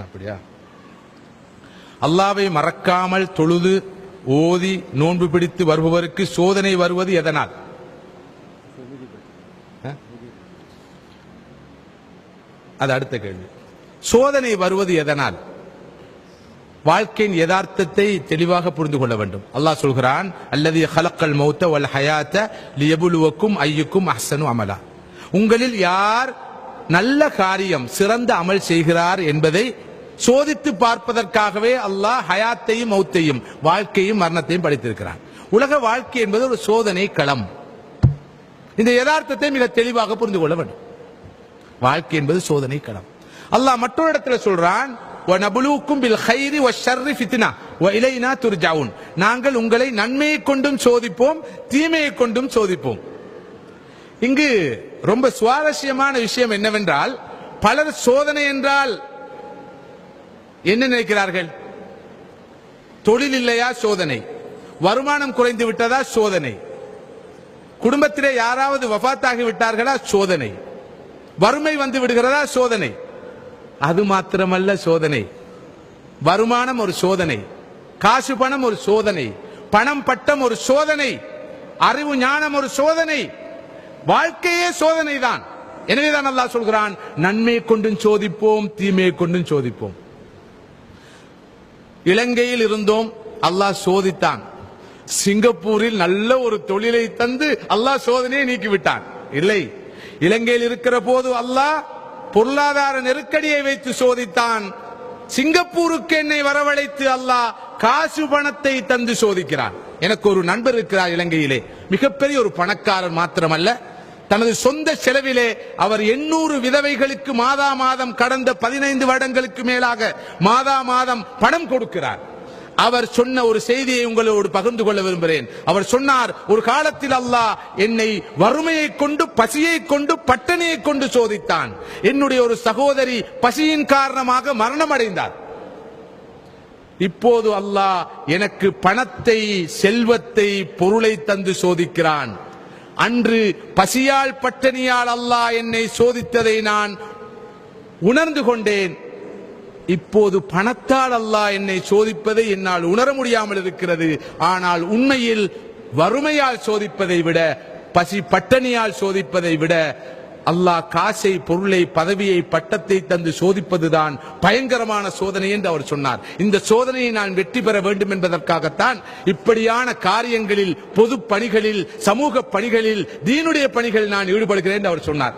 அப்படியா? அல்லாவை மறக்காமல் தொழுது ஓதி நோன்பு பிடித்து வருபவருக்கு சோதனை வருவது எதனால்? அது அடுத்த கேள்வி. சோதனை வருவது எதனால்? வாழ்க்கையின் யதார்த்தத்தை தெளிவாக புரிந்து கொள்ள வேண்டும். அல்லாஹ் சொல்கிறான், அல்லதி ஹலக்கல் மௌத்த வல் ஹயாத்த லியபுலுவக்கும் ஐயுக்கும் அஹ்சனு அமலா. உங்களில் யார் நல்ல காரியம் சிறந்த அமல் செய்கிறார் என்பதை சோதித்து பார்ப்பதற்காகவே அல்லாஹ் ஹயாத்தையும் மௌத்தையும் வாழ்க்கையும் மரணத்தையும் படைத்திருக்கிறான். உலக வாழ்க்கை என்பது ஒரு சோதனை களம். இந்த யதார்த்தத்தை மிக தெளிவாக புரிந்து கொள்ள வேண்டும். வாழ்க்கை என்பது சோதனை களம். அல்லாஹ் மற்றொரு இடத்துல சொல்றான், வநபுலுக்கும் பில் கைரி வஷ்ஷர்ரி ஃபித்னா வஇலைனா துர்ஜாவுன். நாங்கள் உங்களை நன்மையை கொண்டும் சோதிப்போம், தீமையை கொண்டும் சோதிப்போம். இங்கு ரொம்ப சுவாரஸ்யமான விஷயம் என்னவென்றால், பலர் சோதனை என்றால் என்ன நினைக்கிறார்கள்? தொழில் இல்லையா சோதனை, வருமானம் குறைந்து விட்டதா சோதனை, குடும்பத்திலே யாராவது வஃபாத்தாகி விட்டார்களா சோதனை, வறுமை வந்து விடுகிறதா சோதனை. அது மாத்திரமல்ல சோதனை, வருமானம் ஒரு சோதனை, காசு பணம் ஒரு சோதனை, பணம் பட்டம் ஒரு சோதனை, அறிவு ஞானம் ஒரு சோதனை, வாழ்க்கையே சோதனை தான். எனவேதான் அல்லாஹ் சொல்கிறான், நன்மையை கொண்டும் சோதிப்போம், தீமையை கொண்டும் சோதிப்போம். இலங்கையில் இருந்தோம், அல்லாஹ் சோதித்தான். சிங்கப்பூரில் நல்ல ஒரு தொழிலை தந்து அல்லாஹ் சோதனையை நீக்கிவிட்டான். இல்லை, இலங்கையில் இருக்கிற போது அல்லாஹ் பொருளாதார நெருக்கடியை வைத்து சோதித்தான். சிங்கப்பூருக்கு என்னை வரவழைத்து அல்லாஹ் காசு பணத்தை தந்து சோதிக்கிறான். எனக்கு ஒரு நண்பர் இருக்கிறார் இலங்கையிலே, மிகப்பெரிய ஒரு பணக்காரர் மாத்திரமல்ல, தனது சொந்த செலவிலே அவர் 800 விதவைகளுக்கு மாதா மாதம் கடந்த 15 வருடங்களுக்கு மேலாக மாதா மாதம் பணம் கொடுக்கிறார். அவர் சொன்ன ஒரு செய்தியை உங்களோடு பகிர்ந்து கொள்ள விரும்புகிறேன். அவர் சொன்னார், ஒரு காலத்தில் அல்லாஹ் என்னை வறுமையை கொண்டு, பசியை கொண்டு, பட்டினியை கொண்டு சோதித்தான். என்னுடைய ஒரு சகோதரி பசியின் காரணமாக மரணம் அடைந்தார். இப்போது அல்லாஹ் எனக்கு பணத்தை, செல்வத்தை, பொருளை தந்து சோதிக்கிறான். அன்று பசியால் பட்டினியால் அல்லாஹ் என்னை சோதித்ததை நான் உணர்ந்து கொண்டேன். இப்போது பணத்தால் அல்லாஹ் என்னை சோதிப்பதை என்னால் உணர முடியாமல் இருக்கிறது. ஆனால் உண்மையில் வறுமையால் சோதிப்பதை விட, பசி பட்டினியால் சோதிப்பதை விட அல்லாஹ் காசை, பொருளை, பதவியை, பட்டத்தை தந்து சோதிப்பதுதான் பயங்கரமான சோதனை என்று அவர் சொன்னார். இந்த சோதனையை நான் வெற்றி பெற வேண்டும் என்பதற்காகத்தான் இப்படியான காரியங்களில், பொது பணிகளில், சமூக பணிகளில், தீனுடைய பணிகளில் நான் ஈடுபடுகிறேன் என்று அவர் சொன்னார்.